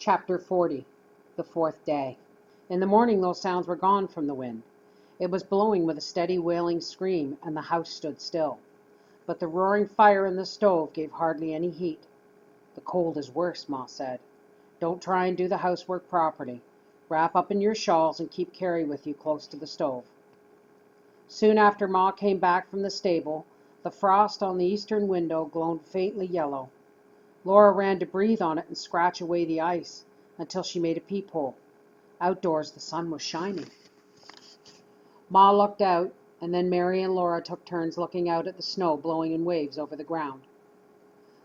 Chapter 40. The Fourth Day. In the morning those sounds were gone from the wind. It was blowing with a steady wailing scream, and the house stood still. But the roaring fire in the stove gave hardly any heat. "The cold is worse," Ma said. "Don't try and do the housework properly. Wrap up in your shawls and keep Carrie with you close to the stove." Soon after Ma came back from the stable, the frost on the eastern window glowed faintly yellow. Laura ran to breathe on it and scratch away the ice, until she made a peephole. Outdoors the sun was shining. Ma looked out, and then Mary and Laura took turns looking out at the snow blowing in waves over the ground.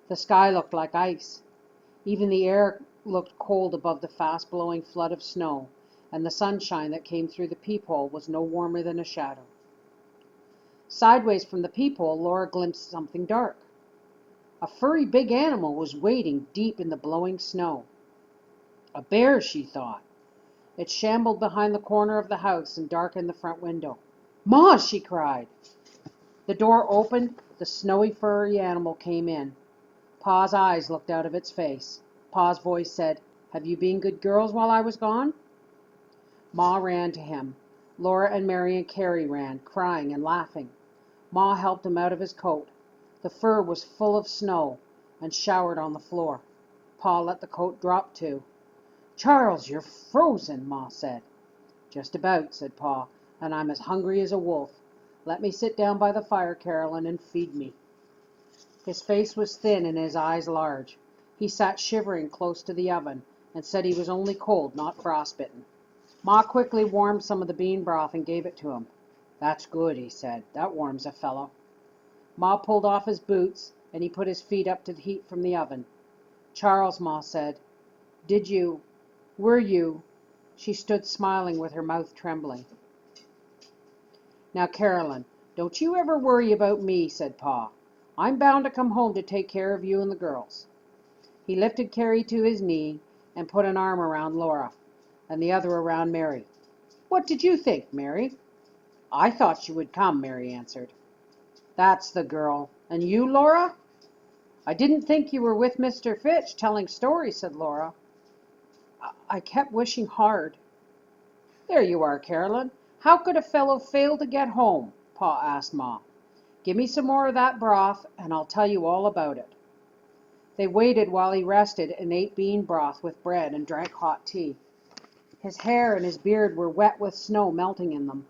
The sky looked like ice. Even the air looked cold above the fast-blowing flood of snow, and the sunshine that came through the peephole was no warmer than a shadow. Sideways from the peephole, Laura glimpsed something dark. A furry big animal was wading deep in the blowing snow. A bear, she thought. It shambled behind the corner of the house and darkened the front window. "Ma!" she cried. The door opened. The snowy furry animal came in. Pa's eyes looked out of its face. Pa's voice said, "Have you been good girls while I was gone?" Ma ran to him. Laura and Mary and Carrie ran, crying and laughing. Ma helped him out of his coat. The fur was full of snow and showered on the floor. Pa let the coat drop too. "Charles, you're frozen," Ma said. "Just about," said Pa, "and I'm as hungry as a wolf. Let me sit down by the fire, Carolyn, and feed me." His face was thin and his eyes large. He sat shivering close to the oven and said he was only cold, not frostbitten. Ma quickly warmed some of the bean broth and gave it to him. "That's good," he said. "That warms a fellow." Ma pulled off his boots, and he put his feet up to the heat from the oven. "Charles," Ma said, were you?" She stood smiling with her mouth trembling. "Now, Carolyn, don't you ever worry about me," said Pa. "I'm bound to come home to take care of you and the girls." He lifted Carrie to his knee and put an arm around Laura and the other around Mary. "What did you think, Mary?" "I thought she would come," Mary answered. "That's the girl. And you, Laura?" "I didn't think you were with Mr. Fitch telling stories," said Laura. I kept wishing hard." "There you are, Carolyn. How could a fellow fail to get home?" Pa asked Ma. "Give me some more of that broth, and I'll tell you all about it." They waited while he rested and ate bean broth with bread and drank hot tea. His hair and his beard were wet with snow melting in them.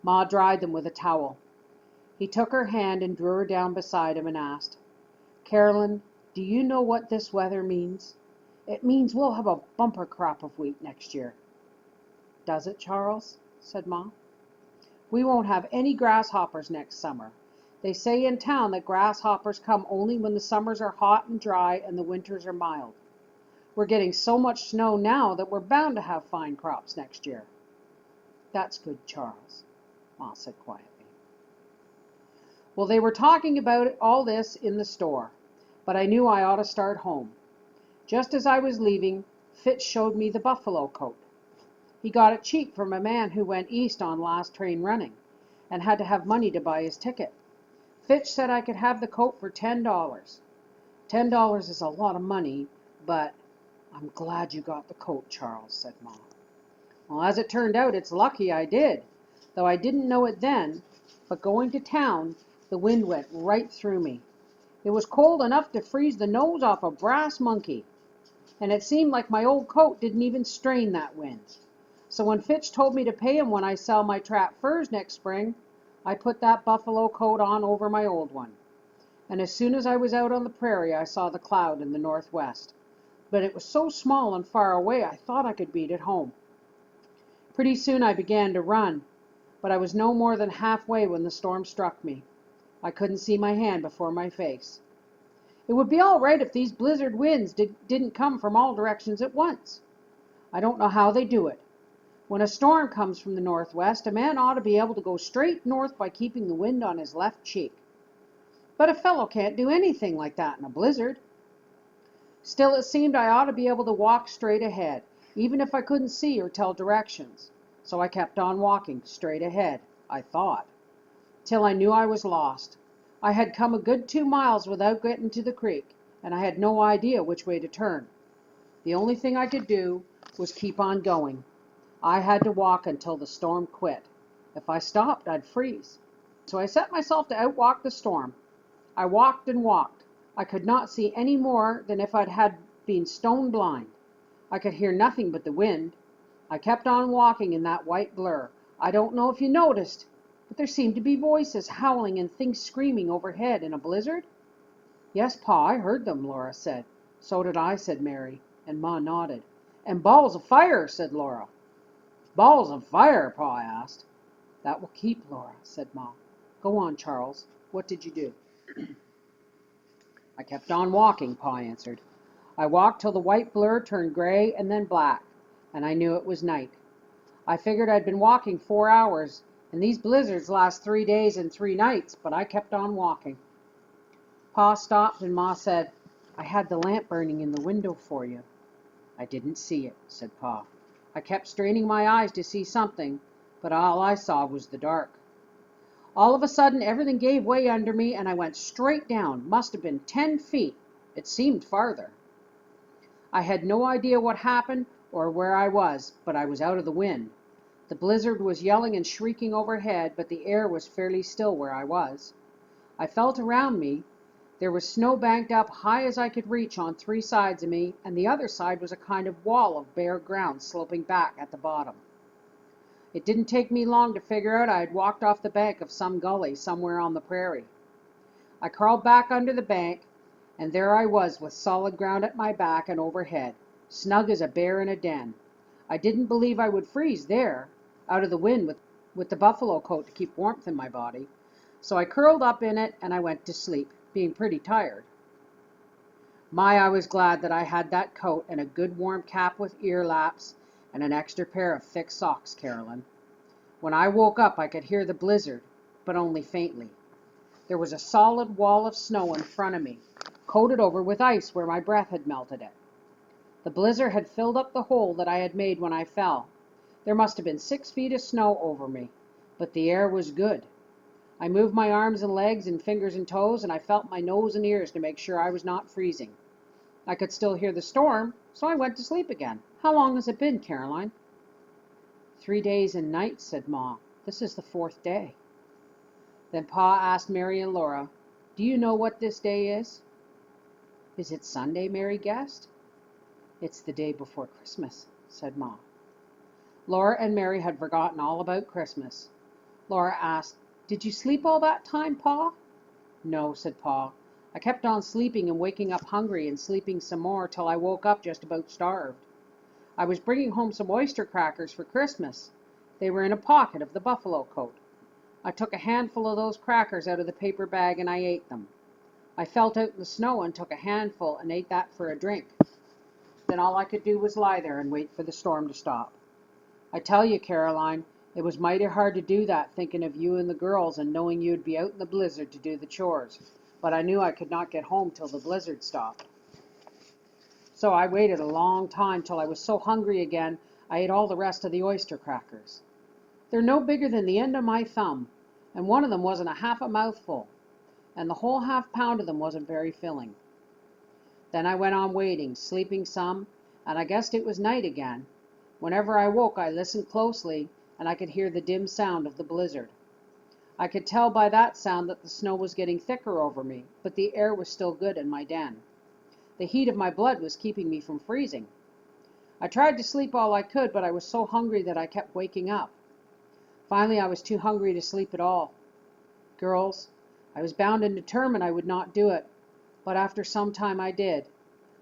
Ma dried them with a towel. He took her hand and drew her down beside him and asked, "Carolyn, do you know what this weather means? It means we'll have a bumper crop of wheat next year." "Does it, Charles?" said Ma. "We won't have any grasshoppers next summer. They say in town that grasshoppers come only when the summers are hot and dry and the winters are mild. We're getting so much snow now that we're bound to have fine crops next year." "That's good, Charles," Ma said quietly. Well, they were talking about all this in the store, but I knew I ought to start home. Just as I was leaving, Fitch showed me the buffalo coat. He got it cheap from a man who went east on last train running, and had to have money to buy his ticket. Fitch said I could have the coat for $10. $10 is a lot of money, but I'm glad you got the coat, Charles, said Ma. Well, as it turned out, it's lucky I did, though I didn't know it then, but going to town, the wind went right through me. It was cold enough to freeze the nose off a brass monkey, and it seemed like my old coat didn't even strain that wind. So when Fitch told me to pay him when I sell my trap furs next spring, I put that buffalo coat on over my old one. And as soon as I was out on the prairie, I saw the cloud in the northwest. But it was so small and far away, I thought I could beat it home. Pretty soon I began to run, but I was no more than halfway when the storm struck me. I couldn't see my hand before my face. It would be all right if these blizzard winds didn't come from all directions at once. I don't know how they do it. When a storm comes from the northwest, a man ought to be able to go straight north by keeping the wind on his left cheek. But a fellow can't do anything like that in a blizzard. Still, it seemed I ought to be able to walk straight ahead, even if I couldn't see or tell directions. So I kept on walking straight ahead, I thought, till I knew I was lost. I had come a good 2 miles without getting to the creek, and I had no idea which way to turn. The only thing I could do was keep on going. I had to walk until the storm quit. If I stopped, I'd freeze. So I set myself to outwalk the storm. I walked and walked. I could not see any more than if had been stone blind. I could hear nothing but the wind. I kept on walking in that white blur. I don't know if you noticed, but there seemed to be voices howling and things screaming overhead in a blizzard. Yes, Pa, I heard them, Laura said. So did I, said Mary, and Ma nodded. And balls of fire, said Laura. Balls of fire, Pa asked. That will keep, Laura, said Ma. Go on, Charles. What did you do? I kept on walking, Pa answered. I walked till the white blur turned gray and then black, and I knew it was night. I figured I'd been walking 4 hours, and these blizzards last 3 days and 3 nights, but I kept on walking. Pa stopped and Ma said, I had the lamp burning in the window for you. I didn't see it, said Pa. I kept straining my eyes to see something, but all I saw was the dark. All of a sudden, everything gave way under me, and I went straight down. Must have been 10 feet. It seemed farther. I had no idea what happened or where I was, but I was out of the wind. The blizzard was yelling and shrieking overhead, but the air was fairly still where I was. I felt around me. There was snow banked up high as I could reach on 3 sides of me, and the other side was a kind of wall of bare ground sloping back at the bottom. It didn't take me long to figure out I had walked off the bank of some gully somewhere on the prairie. I crawled back under the bank, and there I was with solid ground at my back and overhead, snug as a bear in a den. I didn't believe I would freeze there, out of the wind with the buffalo coat to keep warmth in my body. So I curled up in it and I went to sleep, being pretty tired. I was glad that I had that coat and a good warm cap with ear laps and an extra pair of thick socks, Carolyn. When I woke up, I could hear the blizzard, but only faintly. There was a solid wall of snow in front of me, coated over with ice where my breath had melted it. The blizzard had filled up the hole that I had made when I fell. There must have been 6 feet of snow over me, but the air was good. I moved my arms and legs and fingers and toes, and I felt my nose and ears to make sure I was not freezing. I could still hear the storm, so I went to sleep again. How long has it been, Caroline? 3 days and nights, said Ma. This is the 4th day. Then Pa asked Mary and Laura, Do you know what this day is? Is it Sunday, Mary guessed. It's the day before Christmas, said Ma. Laura and Mary had forgotten all about Christmas. Laura asked, Did you sleep all that time, Pa? No, said Pa. I kept on sleeping and waking up hungry and sleeping some more till I woke up just about starved. I was bringing home some oyster crackers for Christmas. They were in a pocket of the buffalo coat. I took a handful of those crackers out of the paper bag and I ate them. I felt out in the snow and took a handful and ate that for a drink. Then all I could do was lie there and wait for the storm to stop. I tell you, Caroline, it was mighty hard to do that, thinking of you and the girls and knowing you'd be out in the blizzard to do the chores. But I knew I could not get home till the blizzard stopped. So I waited a long time till I was so hungry again I ate all the rest of the oyster crackers. They're no bigger than the end of my thumb, and one of them wasn't a half a mouthful, and the whole half-pound of them wasn't very filling. Then I went on waiting, sleeping some, and I guessed it was night again. Whenever I woke, I listened closely, and I could hear the dim sound of the blizzard. I could tell by that sound that the snow was getting thicker over me, but the air was still good in my den. The heat of my blood was keeping me from freezing. I tried to sleep all I could, but I was so hungry that I kept waking up. Finally, I was too hungry to sleep at all. Girls, I was bound and determined I would not do it, but after some time I did.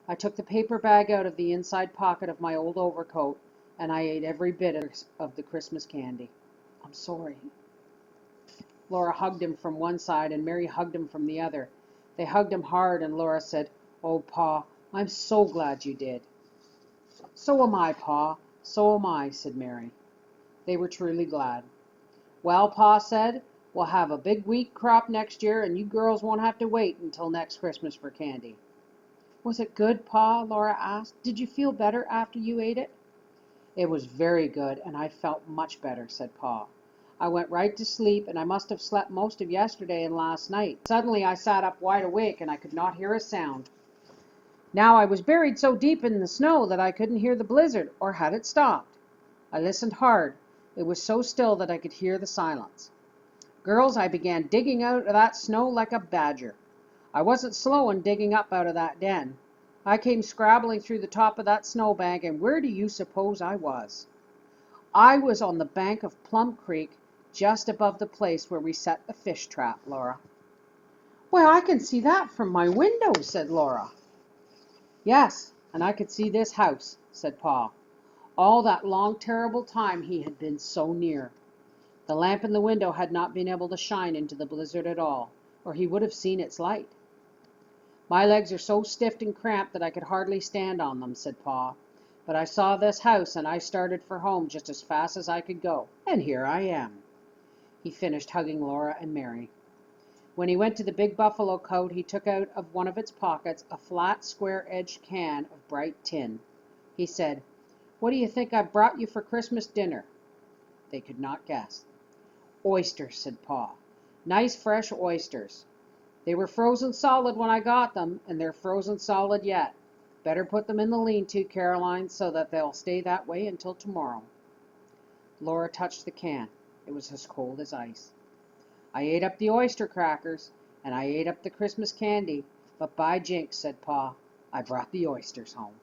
I took the paper bag out of the inside pocket of my old overcoat, and I ate every bit of the Christmas candy. I'm sorry. Laura hugged him from one side, and Mary hugged him from the other. They hugged him hard, and Laura said, Oh, Pa, I'm so glad you did. So am I, Pa, so am I, said Mary. They were truly glad. Well, Pa said, we'll have a big wheat crop next year, and you girls won't have to wait until next Christmas for candy. Was it good, Pa? Laura asked. Did you feel better after you ate it? It was very good, and I felt much better, said Pa. I went right to sleep, and I must have slept most of yesterday and last night. Suddenly I sat up wide awake, and I could not hear a sound. Now I was buried so deep in the snow that I couldn't hear the blizzard or had it stopped. I listened hard. It was so still that I could hear the silence. Girls, I began digging out of that snow like a badger. I wasn't slow in digging up out of that den. I came scrabbling through the top of that snowbank, and where do you suppose I was? I was on the bank of Plum Creek, just above the place where we set the fish trap, Laura. Well, I can see that from my window, said Laura. Yes, and I could see this house, said Pa. All that long, terrible time he had been so near. The lamp in the window had not been able to shine into the blizzard at all, or he would have seen its light. My legs are so stiff and cramped that I could hardly stand on them, said Pa. But I saw this house, and I started for home just as fast as I could go, and here I am. He finished hugging Laura and Mary. When he went to the big buffalo coat, he took out of one of its pockets a flat, square-edged can of bright tin. He said, "What do you think I've brought you for Christmas dinner?" They could not guess. "Oysters," said Pa. "Nice fresh oysters. They were frozen solid when I got them, and they're frozen solid yet. Better put them in the lean-to, Caroline, so that they'll stay that way until tomorrow." Laura touched the can. It was as cold as ice. "I ate up the oyster crackers, and I ate up the Christmas candy, but by jinks," said Pa, "I brought the oysters home."